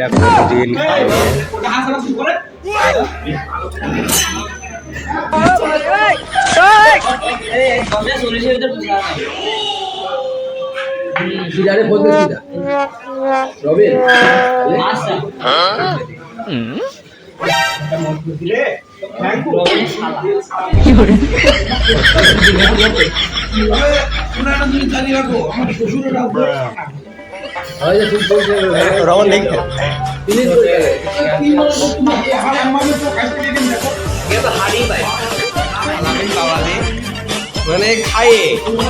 এরা কোনদিন খায়নি। রমন দেখে মানে খায়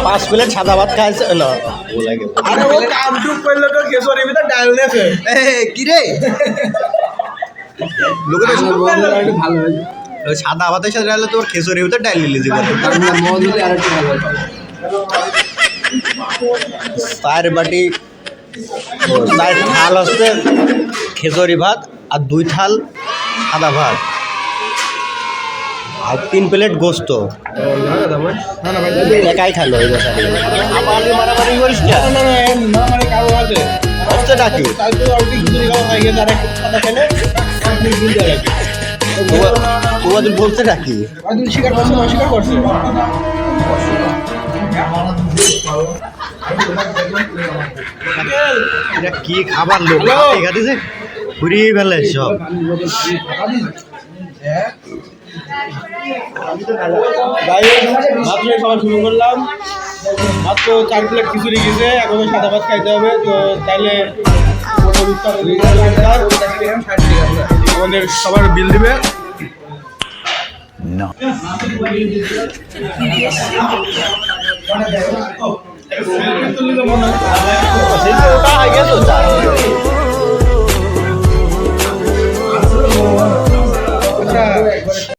5 প্লেট সাদা ভাত খাইছে না লাগে আরে ও কামটুক কইলো তো কেশরি ভিতর ডাল নেছে কি রে লোকে তো ভালো হয়েছে সাদা ভাতের সাথে রাখলে তোর খেসুরির ভিতর ডাল নিলি জীবন মন দিলে আর একটু ভালো হতো 4 বাটি 4 থাল হচ্ছে খেসুরি ভাত আর 2 থাল সাদা ভাত আর 3 প্লেট গোস্ত একাই খালো এই বেচারি আমার মারামারি করিস না মানে কারো আছে হচ্ছে ডাকি তাই তো আর কি খিচুড়ি খাওয়া হয়ে গেছে আর একটু খানা খেলে আপনি ভুল যাবে তোমাদের বলছে ডাকি আদিল শিকার করছে অস্বীকার করছে এটা কি খাবার লোক খাইছে ঘুরিয়ে ফেলে সব মাত্র খাওয়া শুরু করলাম মাত্র 4 প্লেট খিচুড়ি গেছে এখনো সাদা ভাত খাইতে হবে তো তাইলে আমাদের সবার বিল দিবে না